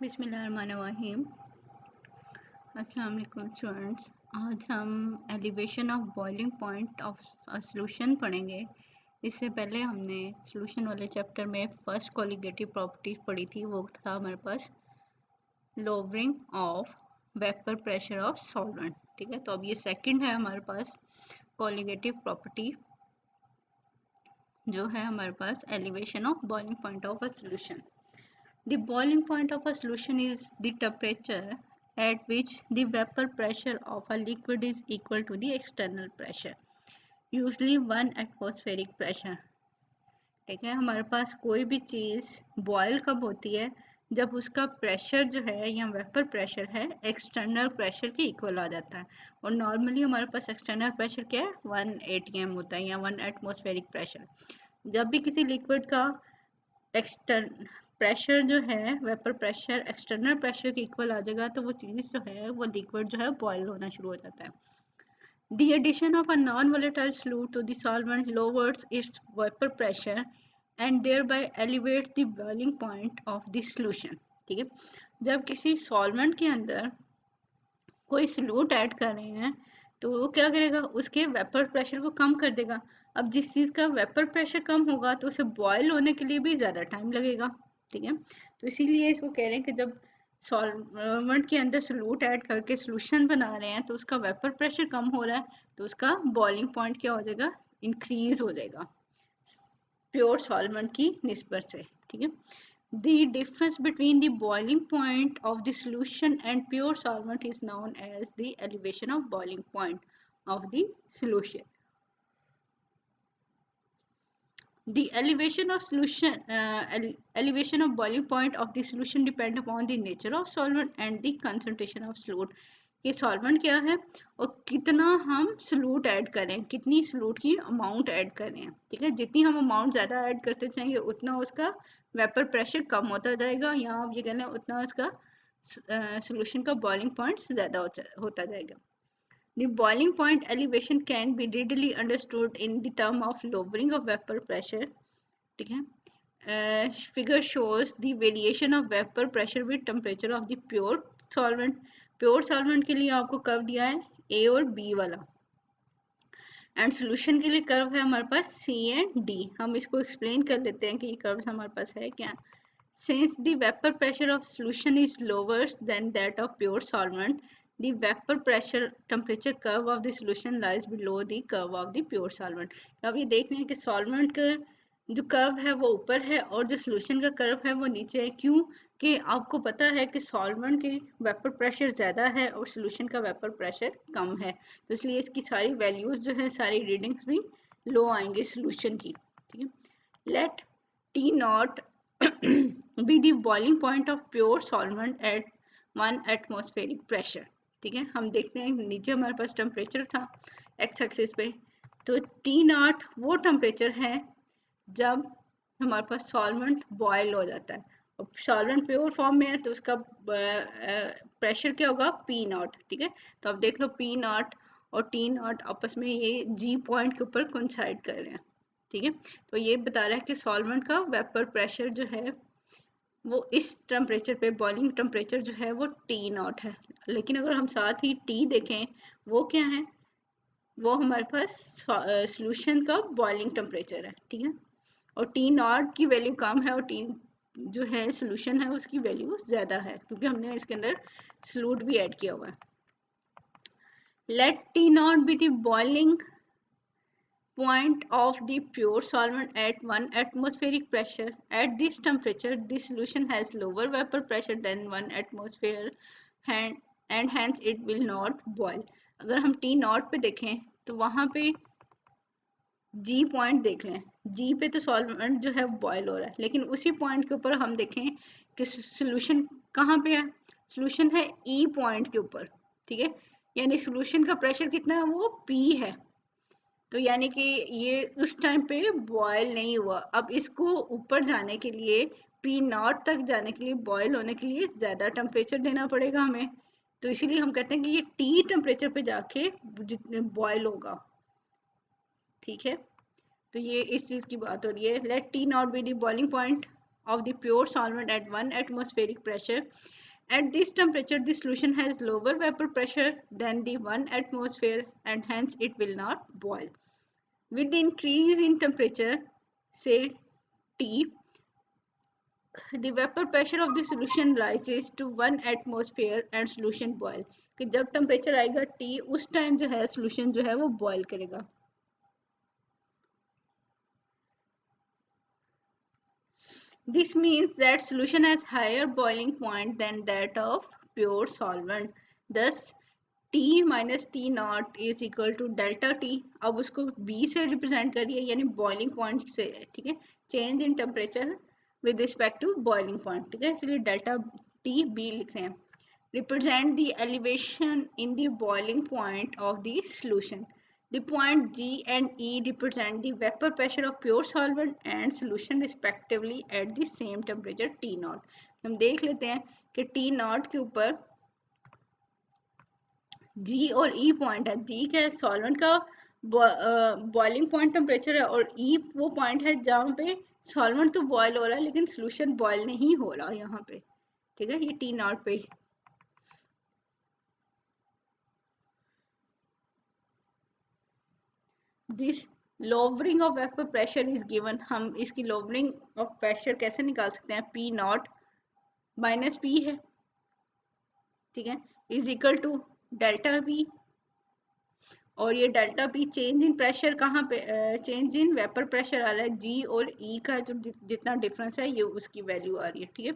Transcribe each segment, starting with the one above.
बिस्मिल्लाहिर्रहमानिर्रहीम। अस्सलाम वालेकुम स्टूडेंट्स। आज हम elevation of boiling point of a solution पढ़ेंगे। इससे पहले हमने सॉल्यूशन वाले चैप्टर में फर्स्ट कोलिगेटिव प्रॉपर्टीज पढ़ी थी। वो था हमारे पास lowering of vapour pressure of solvent. ठीक है, तो अब ये सेकंड है हमारे पास कोलिगेटिव प्रॉपर्टी, जो है हमारे पास elevation of boiling point of a solution. The boiling point of a solution is the temperature at which the vapor pressure of a liquid is equal to the external pressure, usually 1 atmospheric pressure. ठीक है, हमारे पास कोई भी चीज़ boil कब होती है? जब उसका प्रेशर जो है या वेपर प्रेशर है एक्सटर्नल प्रेशर के इक्वल आ जाता है। और नॉर्मली हमारे पास एक्सटर्नल प्रेशर क्या है? 1 atm होता है या 1 एटमॉस्फेरिक प्रेशर। जब भी किसी लिक्विड का एक्सटर्न प्रेशर जो है वेपर प्रेशर एक्सटर्नल प्रेशर के इक्वल आ जाएगा, तो वो चीज़ जो है वो लिक्विड जो है बॉयल होना शुरू हो जाता है। The addition of a non-volatile solute to the solvent lowers its vapor pressure and thereby elevates the boiling point of the solution. ठीक है, जब किसी सॉल्वेंट के अंदर कोई सॉल्यूट ऐड कर रहे हैं तो वो क्या करेगा? उसके वेपर प्रेशर को कम कर देगा। अब जिस चीज़ का वेपर प्रेशर कम होगा तो उसे बॉयल होने के लिए भी ज़्यादा टाइम लगेगा। ठीक है, तो इसीलिए इसको कह रहे हैं कि जब सॉल्वेंट के अंदर सॉल्यूट ऐड करके सॉल्यूशन बना रहे हैं तो उसका वेपर प्रेशर कम हो रहा है, तो उसका बॉइलिंग पॉइंट क्या हो जाएगा? इंक्रीज हो जाएगा प्योर सॉल्वेंट की निस्बत से। ठीक है, The difference between the boiling point of the solution and pure solvent is known as the elevation of boiling point of the solution. The elevation of elevation of boiling point of the solution depend upon the nature of solvent and the concentration of solute. ये solvent क्या है और कितना हम solute add करें, कितनी solute की amount add करें। ठीक है, जितनी हम अमाउंट ज़्यादा ऐड करते जाएंगे उतना उसका वेपर प्रेशर कम होता जाएगा, या आप ये कहना है उतना उसका सॉल्यूशन का बॉइलिंग पॉइंट ज़्यादा होता जाएगा। The boiling point elevation can be readily understood in the term of lowering of vapor pressure. ठीक है, figure shows the variation of vapor pressure with temperature of the pure solvent. Pure solvent के लिए आपको curve दिया है ए और B वाला, and solution के लिए कर्व है हमारे पास सी एंड डी। हम इसको एक्सप्लेन कर लेते हैं कि ये कर्व हमारे पास है क्या। Since the vapor pressure of solution is lower than that of pure solvent, the vapor pressure temperature curve of the solution lies below the curve of the pure solvent. अब ये देख रहे हैं कि सॉल्वेंट का जो कर्व है वो ऊपर है और जो सॉल्यूशन का कर्व है वो नीचे है। क्यों? कि आपको पता है कि सॉल्वेंट की वेपर प्रेशर ज़्यादा है और सॉल्यूशन का वेपर प्रेशर कम है, तो इसलिए इसकी सारी वैल्यूज़ जो है सारी रीडिंग्स भी लो आएंगे सॉल्यूशन की। ठीक है, let T naught be the boiling point of pure solvent at 1 atmospheric pressure. ठीक है, हम देखते हैं नीचे हमारे पास टेम्परेचर था एक्स एक्सिस पे, तो टी नॉट वो टेम्परेचर है जब हमारे पास सॉल्वेंट बॉयल हो जाता है। और सॉल्वेंट प्योर फॉर्म में है तो उसका प्रेशर क्या होगा? P not. ठीक है, तो अब देख लो पी नॉट और टी नॉट आपस में ये जी पॉइंट के ऊपर कोइंसाइड कर रहे हैं। ठीक है, तो ये बता रहा है कि सॉल्वेंट का वेपर प्रेशर जो है वो इस टेम्परेचर पे बॉइलिंग टेम्परेचर जो है वो टी नॉट है। लेकिन अगर हम साथ ही टी देखें वो क्या है? वो हमारे पास सॉल्यूशन का बॉइलिंग टेम्परेचर है। ठीक है, और टी नॉट की वैल्यू कम है और टी जो है सॉल्यूशन है उसकी वैल्यू ज़्यादा है क्योंकि हमने इसके अंदर सॉल्यूट भी ऐड किया हुआ है। Let T naught be the boiling point of the pure solvent at 1 atmospheric pressure. At this temperature, the solution has lower vapor pressure than 1 atmosphere and hence it will not boil. अगर हम T not पे देखें तो वहाँ पे G point देख लें, G पे तो सॉल्वेंट जो है बॉयल हो रहा है, लेकिन उसी पॉइंट के ऊपर हम देखें कि सॉल्यूशन कहाँ पे है? सॉल्यूशन है E पॉइंट के ऊपर। ठीक है, यानी सॉल्यूशन का प्रेशर कितना है? वो P है, तो यानी कि ये उस टाइम पे बॉयल नहीं हुआ। अब इसको ऊपर जाने के लिए पी नॉट तक जाने के लिए बॉयल होने के लिए ज़्यादा टेम्परेचर देना पड़ेगा हमें, तो इसीलिए हम कहते हैं कि ये टी टेम्परेचर पे जाके जितने बॉयल होगा। ठीक है, तो ये इस चीज़ की बात हो रही है। Let T naught be the boiling point of the pure solvent at 1 atmospheric pressure. At this temperature, the solution has lower vapor pressure than the 1 atmosphere and hence it will not boil. With the increase in temperature, say T, the vapor pressure of the solution rises to 1 atmosphere and solution boil. कि जब temperature आएगा T, उस time जो है solution जो है वो boil करेगा. This means that solution has higher boiling point than that of pure solvent. Thus, T minus T naught is equal to delta T. अब उसको B से represent करिए यानी boiling point से, ठीक है, change in temperature with respect to boiling point, ठीक है, इसलिए delta T B लिख रहे हैं. Represent the elevation in the boiling point of the solution. The point G and E represent the vapor pressure of pure solvent and solution respectively at the same temperature T naught. हम देख लेते हैं कि T naught के ऊपर G और E point है. G क्या है, सॉल्वेंट का बॉइलिंग पॉइंट टेम्परेचर है और E वो पॉइंट है जहाँ पे सॉल्वेंट तो बॉयल हो रहा है लेकिन सोल्यूशन बॉयल नहीं हो रहा यहाँ पे, ठीक है, ये T naught पे. This lowering of vapor pressure is given. हम इसकी lowering of pressure कैसे निकाल सकते हैं, P naught माइनस P है, ठीक है, is equal to delta P. और ये delta P change in pressure कहाँ पे, चेंज इन वेपर प्रेशर आ रहा है. G और E का जो जितना डिफरेंस है ये उसकी वैल्यू आ रही है, ठीक है.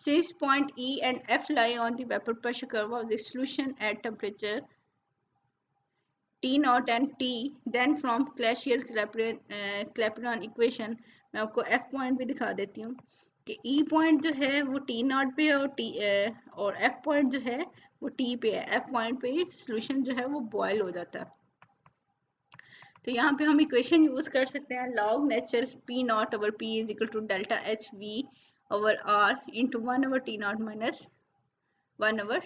Since point E and F lie on the vapor pressure curve of the solution at temperature T naught and T, then from Clapeyron equation मैं आपको F पॉइंट भी दिखा देती हूँ कि E पॉइंट जो है वो T naught पे है और F पॉइंट जो है वो T पे है. F पॉइंट पे सॉल्यूशन जो है वो बॉयल हो जाता है. तो यहाँ पे हम इक्वेशन यूज कर सकते हैं log natural P naught over P is equal to delta H V over R into 1 over T naught minus 1 over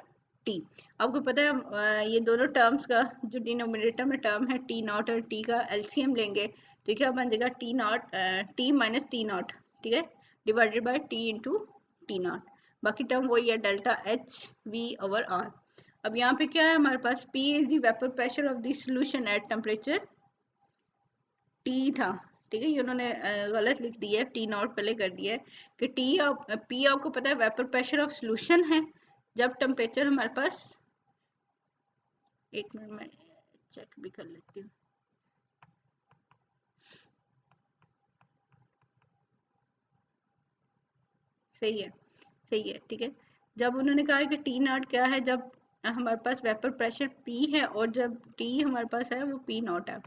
T. आपको पता है ये दोनों टर्म्स का जो डिनोमिनेटर में टर्म है T नॉट और T का LCM लेंगे तो क्या बन जाएगा T not T minus T not, ठीक है, divided by T into T not. बाकी टर्म वही है delta H V over R. अब यहाँ पे क्या है हमारे पास P is the vapour pressure of the solution at temperature T था, ठीक है, ये उन्होंने गलत लिख दिया है, T नॉट पहले कर दिया है कि P आपको पता है वेपर प्रेशर ऑफ सॉल्यूशन है जब टेम्परेचर हमारे पास, एक मिनट में चेक भी कर लेती हूँ. सही है, सही है, ठीक है. जब उन्होंने कहा है कि T नॉट क्या है, जब हमारे पास वेपर प्रेशर P है और जब T हमारे पास है वो P नॉट है.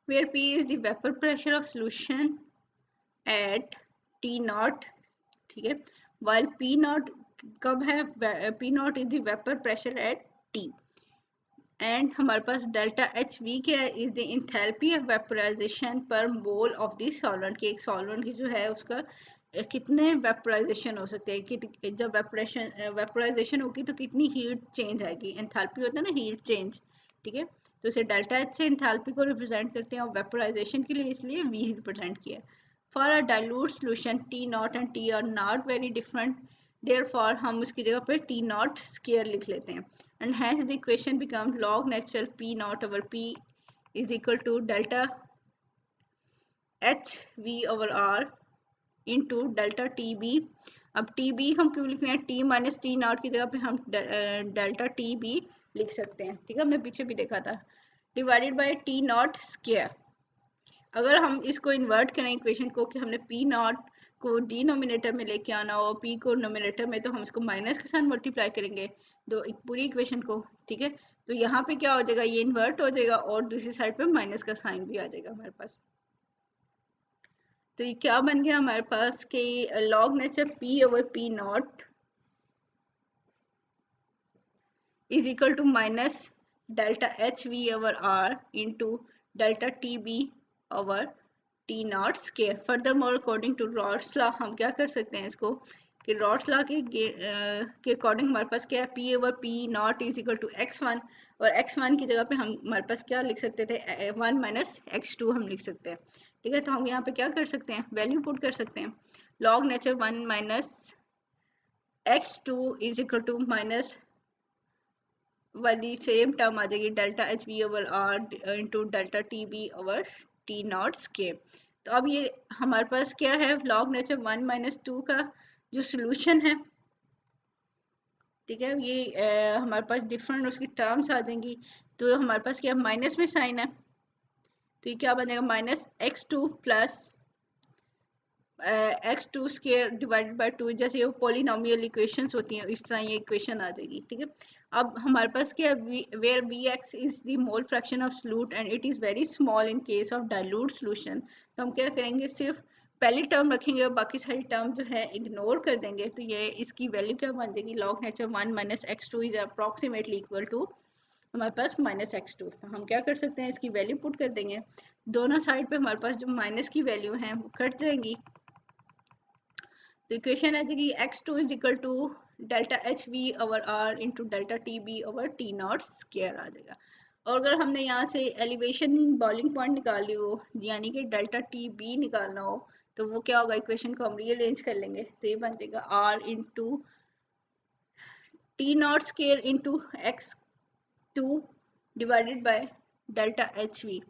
Where P is the vapor pressure of solution at T not, ठीक है, while P नॉट कब है, P naught is the vapour pressure at T. And हमारे पास डेल्टा एच वी क्या है, is the enthalpy of vaporisation पर mole of the solvent. की एक सॉल्वेंट की जो है उसका कितने वेपोराइजेशन हो सकते हैं, कि जब वेपोराइजेशन होगी तो कितनी हीट चेंज आएगी. एंथैल्पी होता है ना, हीट चेंज, ठीक है, तो इसे डेल्टा एच से एंथैल्पी को रिप्रेजेंट करते हैं और वेपोराइजेशन के लिए इसलिए वी रिप्रेजेंट किया. For a dilute solution T not and T R not very different, therefore हम उसकी जगह पर टी नॉट स्क्वायर लिख लेते हैं. And hence the equation becomes log natural P naught over P is equal to delta H V over R into delta TB. अब TB हम क्यों लिख रहे हैं, T माइनस T नॉट की जगह पे हम डेल्टा TB लिख सकते हैं, ठीक है, हमने पीछे भी देखा था, divided by T not square. अगर हम इसको इन्वर्ट करें इक्वेशन को कि हमने P नॉट को डिनोमिनेटर में लेके आना हो, P को नोमिनेटर में, तो हम इसको माइनस के साथ मल्टीप्लाई करेंगे दो पूरी इक्वेशन को, ठीक है. तो यहाँ पे क्या हो जाएगा, ये इन्वर्ट हो जाएगा और दूसरी साइड पे माइनस का साइन भी आ जाएगा हमारे पास. तो ये क्या बन गया हमारे पास कि log nature P over P naught is equal to minus delta H V over R into delta T B over T not square. Further more according to Raoult's law हम क्या कर सकते हैं इसको कि रॉड्स लॉ के according हमारे पास क्या है, P over P naught is equal to x1 और x1 की जगह पे हम हमारे पास क्या लिख सकते थे, 1 माइनस x2 हम लिख सकते हैं। ठीक है, तो हम यहाँ पे क्या कर सकते हैं, वैल्यू पुट कर सकते हैं। Log nature 1 minus x2 is equal to minus वाली सेम टर्म आ जाएगी delta H B over R into delta T B over T not square. तो अब ये हमारे पास क्या है, लॉग नेचर 1 माइनस 2 का जो सोल्यूशन है, ठीक है, ये हमारे पास डिफरेंट उसकी टर्म्स आ जाएंगी। तो हमारे पास क्या माइनस में साइन है, तो ये क्या बनेगा minus X two plus X two square divided by 2, जैसे ये पोलिनोमियल इक्वेशंस होती हैं इस तरह ये इक्वेशन आ जाएगी। ठीक है, अब हमारे पास क्या where we X is the mole fraction of solute and it is very small in case of dilute solution. तो हम क्या करेंगे, सिर्फ पहली टर्म रखेंगे और बाकी सारी टर्म जो है इग्नोर कर देंगे। तो ये इसकी वैल्यू क्या बन जाएगी, log nature 1 minus X two is approximately equal to हमारे पास माइनस एक्स टू। तो हम क्या कर सकते हैं, इसकी वैल्यू पुट कर देंगे, दोनों साइड पे हमारे पास जो माइनस की वैल्यू है वो कट जाएंगी। तो इक्वेशन आ जाएगी x2 is equal to delta H B over R into delta T B over T not square आ जाएगा। और अगर हमने यहाँ से एलिवेशन बॉइलिंग पॉइंट निकाली हो, यानी कि डेल्टा टी बी निकालना हो, तो वो क्या होगा, इक्वेशन को हम रीअरेंज कर लेंगे। तो ये बन जाएगा R into T not square into X two divided by delta HV.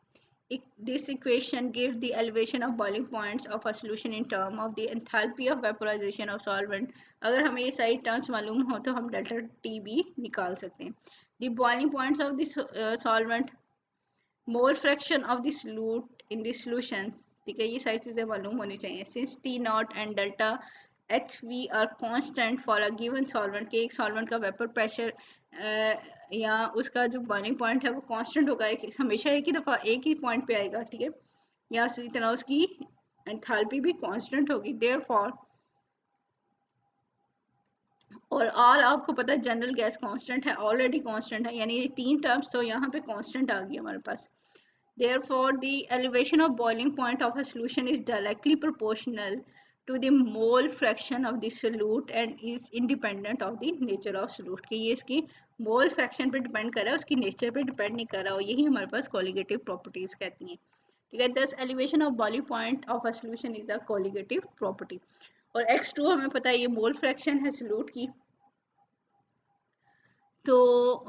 This equation gives the elevation of boiling points of a solution in term of the enthalpy of vaporization of solvent. अगर हमें ये सारी terms मालूम हो तो हम delta T भी निकाल सकते हैं। The boiling points of the solvent, mole fraction of the solute in the solutions, ठीक है, ये सारी चीज़ें मालूम होनी चाहिए। Since T naught and delta HV are constant for a given solvent, के एक सॉल्वेंट का वेपर प्रेशर या उसका जो बॉइलिंग पॉइंट है वो कांस्टेंट होगा, हमेशा एक ही दफ़ा एक ही पॉइंट पे आएगा। ठीक है, या इसी तरह उसकी एंथैल्पी भी कांस्टेंट होगी। देयरफॉर, और आर आपको पता है जनरल गैस कांस्टेंट है, ऑलरेडी कांस्टेंट है, यानी ये तीन टर्म्स तो यहाँ पे कांस्टेंट आ गई हमारे पास। Therefore, the elevation of boiling point of a solution is directly proportional to the mole fraction of the solute and is independent of the nature of solute। कि ये इसकी मोल फ्रैक्शन पे depend कर रहा है, उसकी नेचर पे depend नहीं कर रहा, और यही हमारे पास कोलिगेटिव प्रॉपर्टीज कहती हैं। ठीक है, दस elevation of boiling point of a solution is a colligative property. और x2 हमें पता है ये मोल फ्रैक्शन है सोल्यूट की, तो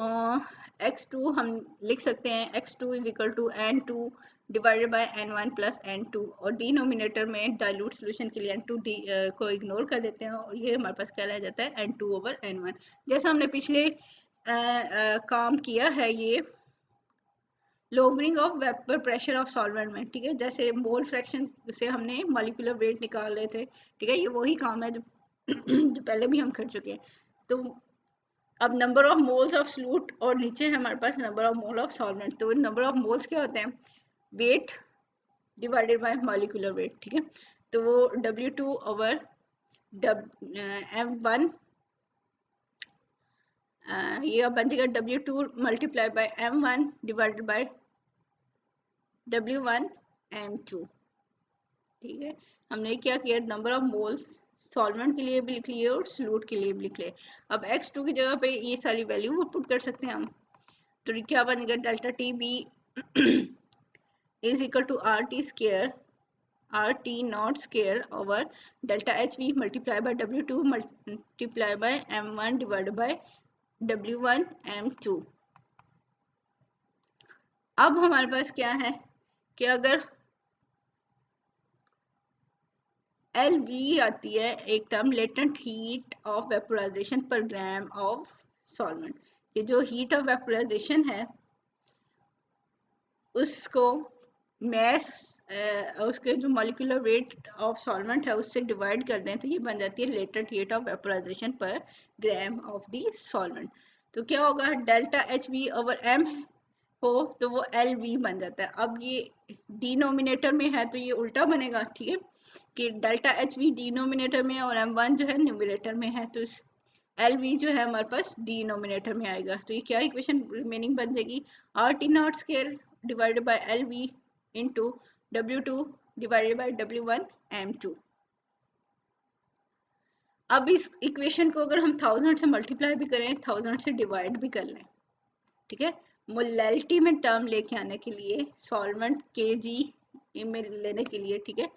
x2 हम लिख सकते हैं x2 is equal to n2 divided by n1 plus n2, और डिनोमिनेटर में डाइल्यूट सॉल्यूशन के लिए n2 को इग्नोर कर देते हैं, और ये हमारे पास क्या रह जाता है n2 ओवर n1। जैसा हमने पिछले काम किया है ये lowering of vapour pressure of solvent में। ठीक है, जैसे मोल फ्रैक्शन से हमने मॉलिक्यूलर वेट निकाल रहे थे। ठीक है, ये वही काम है जो जो पहले भी हम कर चुके हैं। तो अब number of moles of solute और नीचे है हमारे पास number of mole of solvent. तो नंबर ऑफ मोल्स क्या होते हैं, weight divided by molecular weight. ठीक है, तो वो W2 ओवर M1, ये अब बन जाएगा W2 multiply by M1 divided by W1 M2। ठीक है, हमने क्या किया, नंबर ऑफ मोल्स सॉल्वेंट के लिए भी लिख लिए और सॉल्यूट के लिए भी लिख लिए। अब x2 की जगह पे ये सारी वैल्यू पुट कर सकते हैं हम। तो क्या बनेगा, delta T B is equal to R T square, R T not square over delta H V multiply by W2 multiply by M1 divided by W1 M2। अब हमारे पास क्या है कि अगर एल वी आती है एक term, latent heat of vaporisation पर ग्राम ऑफ सॉल्वेंट। ये जो हीट ऑफ वेपोराइजेशन है उसको मैस उसके जो मॉलिक्यूलर वेट ऑफ सॉल्वेंट है उससे डिवाइड कर दें तो ये बन जाती है लेटेंट हीट ऑफ वेपोराइजेशन पर ग्राम ऑफ द सॉल्वेंट। तो क्या होगा, delta H V over M हो तो वो एल वी बन जाता है। अब ये डिनोमिनेटर में है तो ये उल्टा बनेगा। ठीक है, कि डेल्टा एच वी डिनोमिनेटर में और M1 जो है न्यूमरेटर में है, तो इस एल वी जो है हमारे पास डिनोमिनेटर में आएगा। तो ये क्या इक्वेशन रिमेनिंग बन जाएगी, are T not square divided by L V into W2 divided by W1 M2। अब इस इक्वेशन को अगर हम 1000 से मल्टीप्लाई भी करें, 1000 से डिवाइड भी कर लें, ठीक है, मोलैलिटी में टर्म लेके आने के लिए, सॉल्वेंट kg में लेने के लिए, ठीक है,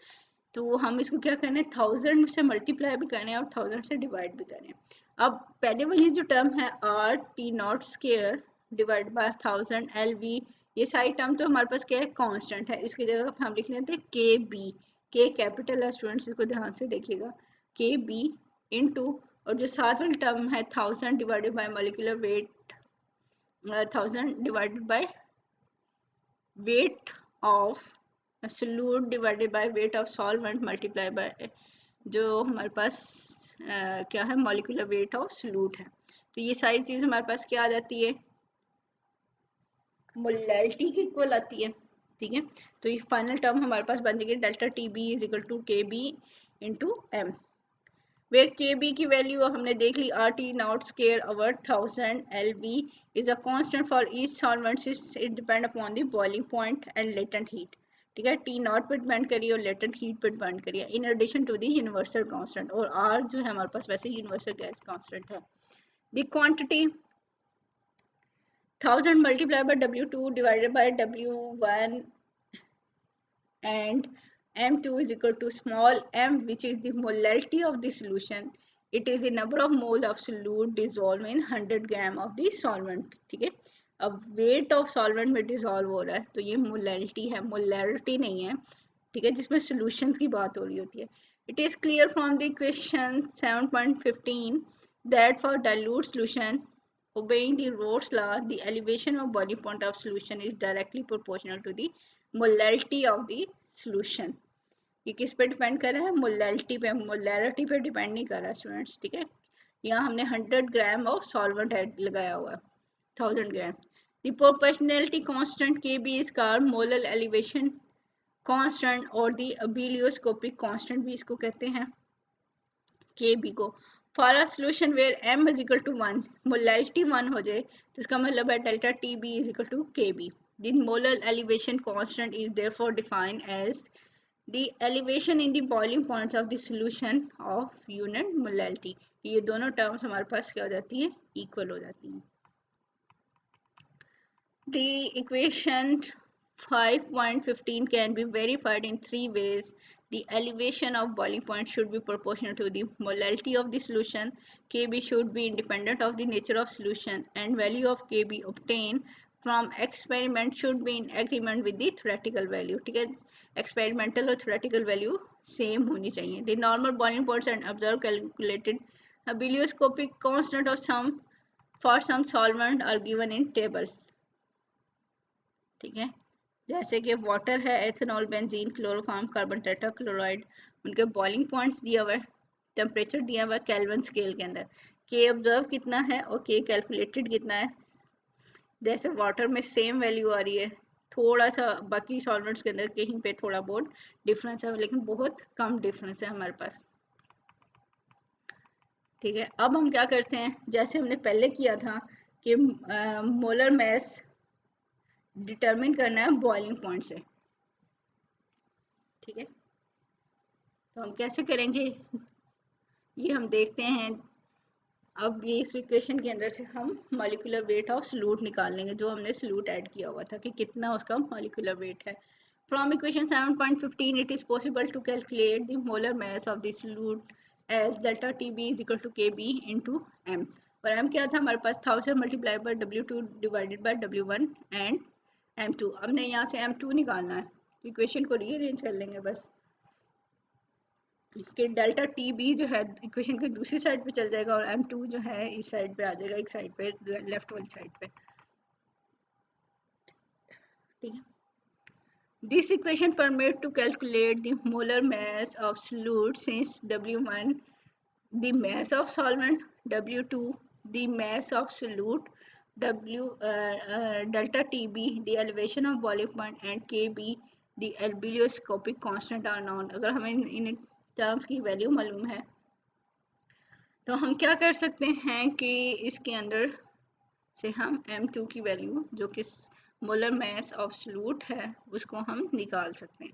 तो हम इसको क्या करना है, 1000 से मल्टीप्लाई भी करें और 1000 से डिवाइड भी करें। अब पहले वाली जो टर्म है are T not square divide by 1000 L V, ये सारी टर्म तो हमारे पास क्या है, कांस्टेंट है, इसकी जगह हम लिख लेते हैं के बी, के कैपिटल है स्टूडेंट्स, इसको ध्यान से देखिएगा, के बी इनटू, और जो साथ वाली टर्म है 1000 divided by molecular wait, 1000 divided by weight of solute divided by weight of solvent multiply by जो हमारे पास क्या है, मॉलिक्यूलर वेट ऑफ सोल्यूट है। तो ये सारी चीज हमारे पास क्या आ जाती है, मोलैलिटी के इक्वल आती है, ठीक है। तो ये फाइनल टर्म हमारे पास बन जाएगी delta T B is equal to K B into M, where kb की वैल्यू हमने देख ली, RT naught square over 1000 LV is a constant for each solvent since it depend upon the boiling point and latent heat, ठीक है, T not पे depend करिए और latent heat पे डिपेंड करिए in addition to the universal constant, और R जो है हमारे पास वैसे यूनिवर्सल गैस कांस्टेंट है। The quantity 1000 multiplied by W2 divided by W1 and M2 is equal to small m, which is the molality of the solution. It is the number of mole of solute dissolved in 100 gram of the solvent, ठीक है। अब weight of solvent में dissolve हो रहा है तो ये molality है, molarity नहीं है, ठीक है, जिसमें solutions की बात हो रही होती है। It is clear from the question 7.15 that for dilute solution obeying the Rolle's law, the elevation of boiling point of solution is directly proportional to the molality of the solution। ये किस पे depend कर रहा है, molality पे, molarity पे depend नहीं कर रहा स्टूडेंट्स, ठीक है। यहाँ हमने 100 ग्राम ऑफ सॉल्वेंट लगाया हुआ है, 1000 gram. The proportionality constant K B is called molar elevation constant और द अबिलियोस्कोपिक कांस्टेंट भी इसको कहते हैं, के बी को। For a solution where m is equal to 1, molality 1 हो जाए तो इसका मतलब है delta T B is equal to K B. The molar elevation constant is therefore defined as the elevation in the boiling points of the solution of unit molality। ये दोनों terms हमारे पास क्या हो जाती है, इक्वल हो जाती हैं। The equation 5.15 can be verified in three ways. The elevation of boiling point should be proportional to the molality of the solution. Kb should be independent of the nature of solution, and value of Kb obtained from experiment should be in agreement with the theoretical value, ठीक है, experimental और theoretical value same होनी चाहिए। The normal boiling points and observed calculated bilioscopic constant of some for some solvent are given in table, ठीक है, जैसे कि water है, ethanol, benzene, chloroform, carbon tetrachloride, उनके बॉइलिंग पॉइंट्स दिया हुआ है, टेम्परेचर दिया हुआ है केल्विन स्केल के अंदर, के ऑब्जर्व कितना है और के कैलकुलेटेड कितना है। जैसे वाटर में सेम वैल्यू आ रही है, थोड़ा सा बाकी सॉल्वेंट्स के अंदर कहीं पे थोड़ा बहुत डिफरेंस है, लेकिन बहुत कम डिफरेंस है हमारे पास, ठीक है। अब हम क्या करते हैं, जैसे हमने पहले किया था कि मोलर मैस डिटरमिन करना है बॉइलिंग पॉइंट से, ठीक है, तो हम कैसे करेंगे ये हम देखते हैं। अब ये इस इक्वेशन के अंदर से हम मॉलिक्यूलर वेट ऑफ सोल्यूट निकाल लेंगे, जो हमने सोल्यूट ऐड किया हुआ था कि कितना उसका मॉलिक्यूलर वेट है। From equation 7.15 it is possible to calculate the molar mass of the solute as delta T B is equal to K B into M, और एम क्या था हमारे पास 1000 multiply by W2 divided by W1 and M2। हमने यहाँ से M2 निकालना है, इक्वेशन को रीअरेंज कर लेंगे बस कि डेल्टा टी बी जो है इक्वेशन के दूसरी साइड पे चल जाएगा और M2 जो है इस साइड पे आ जाएगा, एक साइड पे, लेफ्ट वाली साइड पे, ठीक है। This equation permit to calculate the molar mass of solute since W1 the mass of solvent, W2 the mass of solute, delta TB the elevation of boiling point and KB the bilioscopic constant are known। अगर हमें in terms की value मालूम है तो हम क्या कर सकते हैं कि इसके अंदर से हम M2 की वैल्यू जो कि मोलर मास ऑफ सोल्यूट है उसको हम निकाल सकते हैं।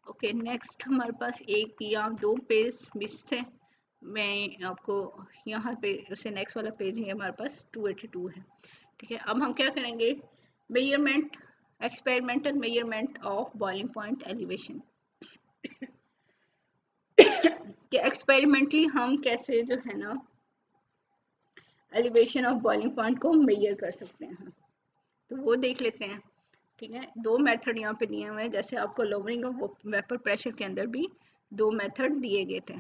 ओके, नेक्स्ट हमारे पास एक या दो पेज मिस थे, मैं आपको यहाँ पे उसे नेक्स्ट वाला पेज ही हमारे पास 282 है, ठीक है, अब हम क्या करेंगे, measurement, experimental measurement of boiling point elevation, कि एक्सपेरिमेंटली हम कैसे जो है ना एलिवेशन ऑफ बॉइलिंग पॉइंट को मेजर कर सकते हैं, तो वो देख लेते हैं। ठीक है, दो मेथड यहाँ पे दिए हुए हैं, जैसे आपको लोअरिंग ऑफ वेपर प्रेशर के अंदर भी दो मेथड दिए गए थे।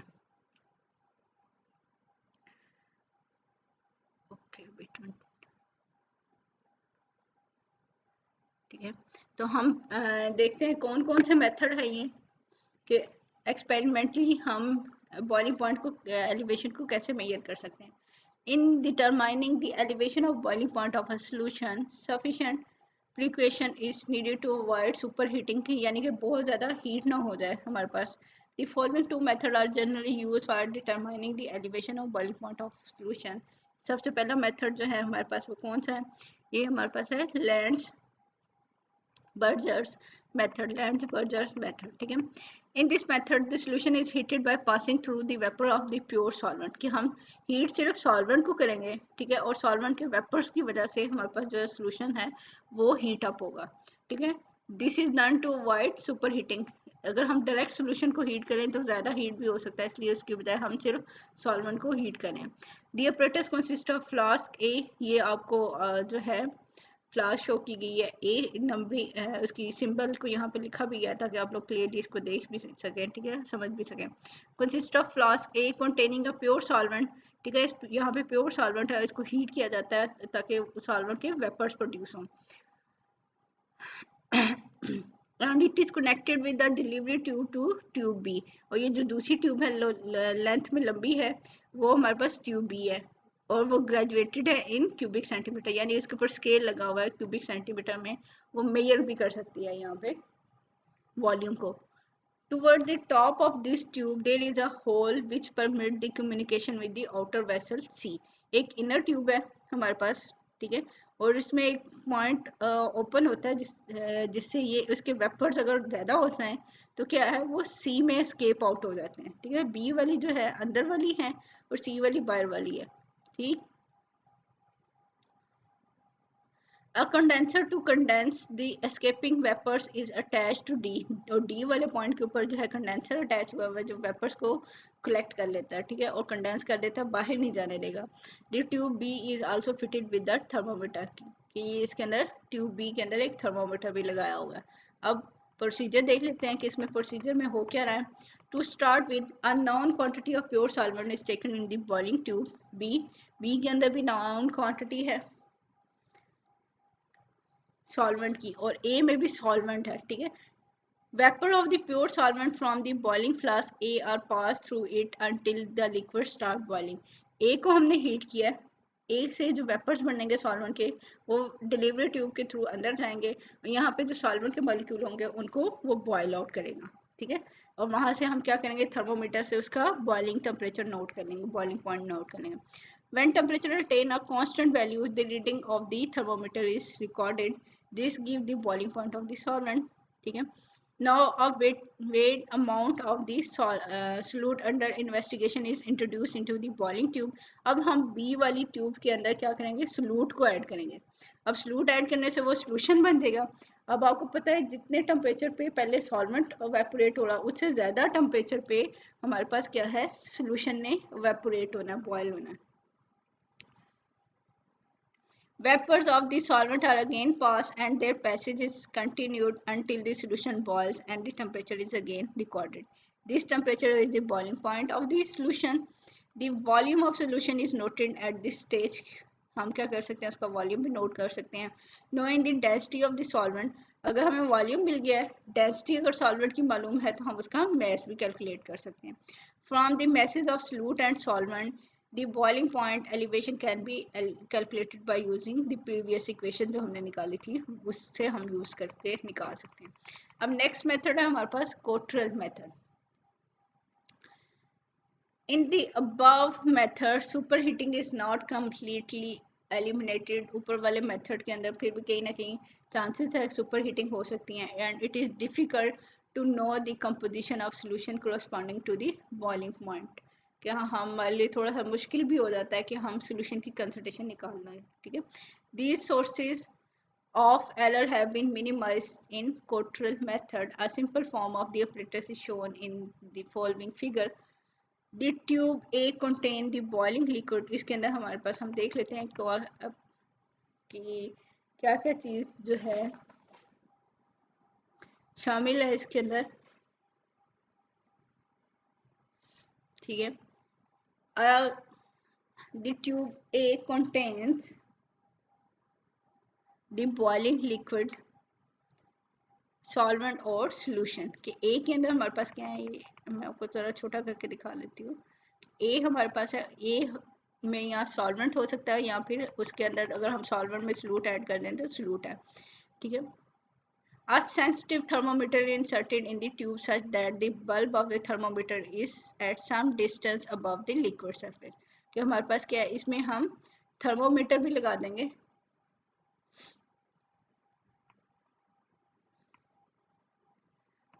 ओके वेट, ठीक है, तो हम देखते हैं कौन कौन से मेथड है ये, कि एक्सपेरिमेंटली हम बॉइलिंग पॉइंट को एलिवेशन को कैसे मेजर कर सकते हैं। In determining the elevation of boiling point of a solution sufficient precaution is needed to avoid super heating की, यानी कि बहुत ज़्यादा हीट ना हो जाए हमारे पास। The following two method are generally use for determining the elevation of boiling point of solution. सबसे पहला मेथड जो है हमारे पास वो कौन सा है, ये हमारे पास है lands Burgers method, Lange-Burgers method, ठीक है। In this method, the solution is heated by passing through the vapor of the pure solvent, कि हम हीट सिर्फ सॉल्वेंट को करेंगे, ठीक है, और सॉल्वेंट के वेपर्स की वजह से हमारे पास जो सोल्यूशन है वो हीट अप होगा, ठीक है। This is done to avoid super heating, अगर हम डायरेक्ट सोल्यूशन को हीट करें तो ज़्यादा हीट भी हो सकता है, इसलिए उसकी बजाय हम सिर्फ सॉल्वेंट को हीट करें। दी apparatus consist of flask A, ये आपको जो है फ्लाश शो की गई है, ए नंबर उसकी सिंबल को यहाँ पे लिखा भी गया ताकि आप लोग क्लियरली इसको देख भी सकें, ठीक है, समझ भी सकें। Consist of flask A containing a pure solvent, ठीक है, यहाँ पे प्योर सॉल्वेंट है, इसको हीट किया जाता है ताकि सॉल्वेंट के वेपर्स प्रोड्यूस हों। And it is connected with the delivery tube to tube B, और ये जो दूसरी ट्यूब है लेंथ में लंबी है वो हमारे पास ट्यूब बी है, और वो ग्रेजुएटेड है इन क्यूबिक सेंटीमीटर, यानी उसके ऊपर स्केल लगा हुआ है क्यूबिक सेंटीमीटर में, वो मेजर भी कर सकती है यहाँ पे वॉल्यूम को। Toward the top of this tube there is a hole which permit the communication with the outer vessel C, एक इनर ट्यूब है हमारे पास, ठीक है, और इसमें एक पॉइंट ओपन होता है जिससे ये उसके वेपर्स अगर ज़्यादा हो जाएं तो क्या है वो सी में स्केप आउट हो जाते हैं, ठीक है। बी वाली जो है अंदर वाली है और सी वाली बाहर वाली है, ठीक। A condenser to condense the escaping vapors is attached to D, और D वाले पॉइंट के ऊपर जो है कंडेंसर अटैच हुआ है जो वेपर्स को कलेक्ट कर लेता है, ठीक है, और कंडेंस कर देता है, बाहर नहीं जाने देगा। The tube B is also fitted with the thermometer, कि इसके अंदर ट्यूब बी के अंदर एक थर्मोमीटर भी लगाया हुआ है। अब प्रोसीजर देख लेते हैं कि इसमें प्रोसीजर में हो क्या रहा है। To start with a known quantity of pure solvent is taken in the boiling tube B, B के अंदर भी नॉन क्वांटिटी है सॉल्वेंट की, और ए में भी सॉल्वेंट है, ठीक है। Vapour of the pure solvent from the boiling flask A are pass through it until the liquid start boiling, A को हमने हीट किया, ए से जो वेपर्स बनेंगे सॉल्वेंट के वो डिलीवरी ट्यूब के थ्रू अंदर जाएंगे, और यहाँ पे जो सॉल्वेंट के मॉलिक्यूल होंगे उनको वो बॉयल आउट करेगा, ठीक है, और वहाँ से हम क्या करेंगे थर्मोमीटर से उसका बॉइलिंग टेम्परेचर नोट कर लेंगे, बॉइलिंग पॉइंट नोट कर लेंगे। When temperature attain a constant value, the reading of the thermometer is recorded. This gives the boiling point of the solvent. ठीक है. Now a weight amount of the solute under investigation is introduced into the boiling tube. अब हम B वाली tube के अंदर क्या करेंगे, salute को ऐड करेंगे। अब सलूट ऐड करने से वो सोल्यूशन बन जाएगा। अब आपको पता है जितने टेम्परेचर पे पहले सॉल्वेंट वेपोरेट हो रहा उससे ज़्यादा टेम्परेचर पे हमारे पास क्या है सोल्यूशन ने वेपोरेट होना है, बॉयल होना है। Vapors of the solvent are again passed and their passage is continued until the solution boils and the temperature is again recorded. This temperature is the boiling point of the solution. The volume of solution is noted at this stage. हम क्या कर सकते हैं उसका volume भी note कर सकते हैं। Knowing the density of the solvent, अगर हमें वॉल्यूम मिल गया है, डेंसिटी अगर सॉल्वेंट की मालूम है तो हम उसका मैस भी कैलकुलेट कर सकते हैं। From the masses of solute and solvent, the boiling point elevation can be calculated by using the previous equation जो हमने निकाली थी उससे हम यूज करके निकाल सकते हैं। अब नेक्स्ट मेथड है हमारे पास Cottrell method. In the above method, superheating is not completely eliminated. ऊपर वाले मेथड के अंदर फिर भी कहीं ना कहीं चांसेस है सुपर हीटिंग हो सकती हैं, and it is difficult to know the composition of solution corresponding to the boiling point, कि हाँ हमारे लिए थोड़ा सा मुश्किल भी हो जाता है कि हम सोल्यूशन की कंसंट्रेशन निकालना है, ठीक है। These sources of error have been minimized in Cottrell method. A simple form of the apparatus is shown in the following figure. The tube A contain the boiling liquid. इसके अंदर हमारे पास हम देख लेते हैं कि क्या क्या चीज जो है शामिल है इसके अंदर, ठीक है। The tube A contains the boiling liquid, solvent और सोल्यूशन कि ए के अंदर हमारे पास क्या है, ये मैं आपको जरा छोटा करके दिखा लेती हूँ। ए हमारे पास है, ए में यहाँ सॉल्वेंट हो सकता है या फिर उसके अंदर अगर हम सॉल्वेंट में सॉल्यूट ऐड कर दें तो सॉल्यूट है, ठीक है। A sensitive thermometer is inserted in the tube such that the bulb of the thermometer is at some distance above the liquid surface। कि हमारे पास क्या है, इसमें हम थर्मोमीटर भी लगा देंगे।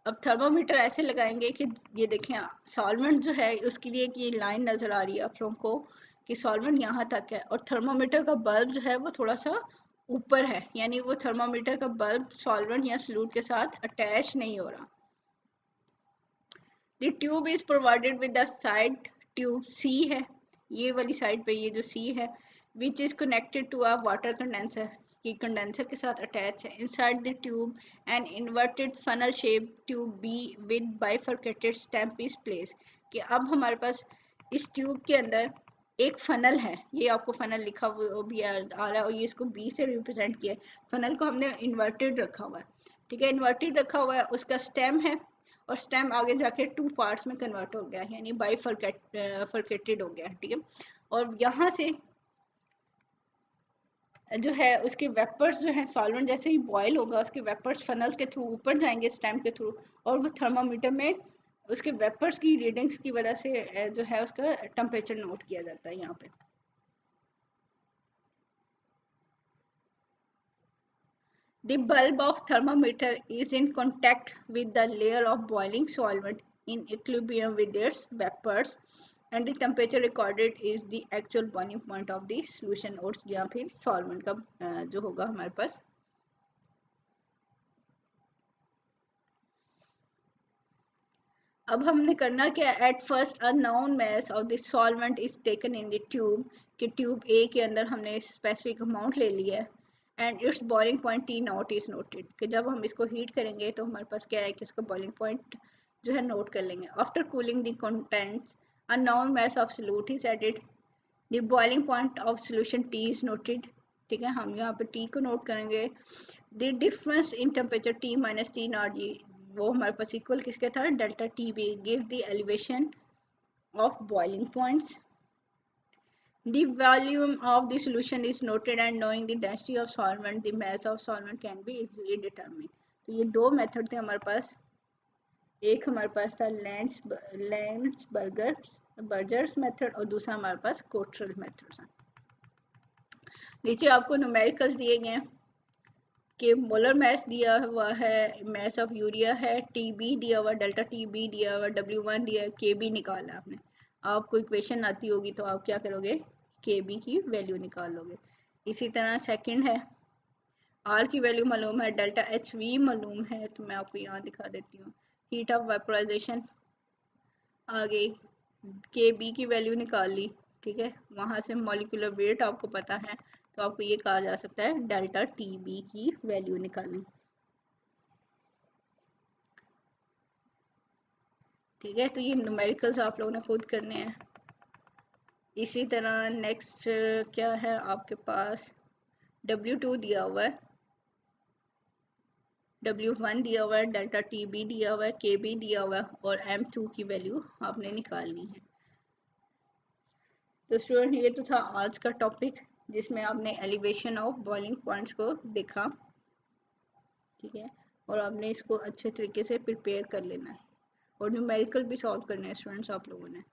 अब थर्मोमीटर ऐसे लगाएंगे कि ये देखें सॉल्वेंट जो है उसके लिए कि लाइन नज़र आ रही है आप लोगों को कि सॉल्वेंट यहाँ तक है और थर्मोमीटर का बल्ब जो है वो थोड़ा सा ऊपर है, यानी वो थर्मोमीटर का बल्ब सॉल्वेंट या सॉल्यूट के साथ अटैच नहीं हो रहा। The tube is provided with the side tube C है, ये वाली साइड पे ये जो सी है, which is connected to a water condenser कि कंडेंसर के साथ अटैच है। Inside the tube an inverted funnel shape tube B with bifurcated stamp is place कि अब हमारे पास इस ट्यूब के अंदर एक फनल है, ये आपको फनल लिखा हुआ भी आ रहा है और ये इसको बी से रिप्रेजेंट किया है। फनल को हमने इन्वर्टेड रखा हुआ है, ठीक है, इन्वर्टेड रखा हुआ है, उसका स्टेम है और स्टेम आगे जाके टू पार्ट्स में कन्वर्ट हो गया है, यानी बाइफरकेटेड हो गया है, ठीक है। और यहाँ से जो है उसके वेपर्स जो है सॉल्वेंट जैसे ही बॉयल होगा उसके वेपर्स फनल्स के थ्रू ऊपर जाएंगे स्टेम के थ्रू और वो थर्मामीटर में उसके वेपर्स की रीडिंग्स की वजह से जो है उसका टेम्परेचर नोट किया जाता है यहाँ पे। The bulb of thermometer is in contact with the layer of boiling solvent in equilibrium with its vapors and the temperature recorded is the actual boiling point of the solution और या फिर solvent का जो होगा हमारे पास। अब हमने करना क्या, at first a known mass of the solvent is taken in the tube कि ट्यूब ए के अंदर हमने स्पेसिफिक अमाउंट ले लिया है and it's boiling point T not is noted कि जब हम इसको हीट करेंगे तो हमारे पास क्या है कि इसका बॉइलिंग पॉइंट जो है नोट कर लेंगे। After cooling the contents a known mass of solute is added, the boiling point of solution T is noted, ठीक है, हम यहाँ पे टी को नोट करेंगे। The difference in temperature T minus T not, वो हमारे पास इक्वल किसके था, delta T B, give the elevation of boiling point. The volume of the solution is noted and knowing the density of solvent, the mass of solvent can be easily determined। तो ये दो method थे हमारे पास, एक हमारे पास था lens Buerger's method और दूसरा हमारे पास कोट्रल मेथड था। नीचे आपको न्यूमेरिकल्स दिए गए हैं कि मोलर मैस दिया हुआ है, मैस ऑफ यूरिया है, टीबी दिया हुआ, डेल्टा टीबी दिया हुआ, W1 दिया, केबी निकाला आपने। आपको इक्वेशन आती होगी तो आप क्या करोगे, केबी की वैल्यू निकाल लोगे। इसी तरह सेकंड है, आर की वैल्यू मालूम है, डेल्टा एच वी मालूम है, तो मैं आपको यहाँ दिखा देती हूँ। हीट ऑफ वेपोराइजेशन आ गई, के बी की वैल्यू निकाल ली, ठीक है, वहाँ से मॉलिक्यूलर वेट आपको पता है तो आपको ये कहा जा सकता है डेल्टा टी बी की वैल्यू निकालनी, ठीक है। तो ये न्यूमेरिकल्स आप लोगों ने खुद करने हैं। इसी तरह नेक्स्ट क्या है आपके पास, W2 दिया हुआ है, W1 दिया हुआ है, डेल्टा टी बी दिया हुआ है, के बी दिया हुआ है और M2 की वैल्यू आपने निकालनी है। तो स्टूडेंट ये तो था आज का टॉपिक जिसमें आपने एलिवेशन ऑफ बॉइलिंग पॉइंट्स को देखा, ठीक है, और आपने इसको अच्छे तरीके से प्रिपेयर कर लेना है और न्यूमेरिकल भी सॉल्व करने हैं स्टूडेंट्स आप लोगों ने।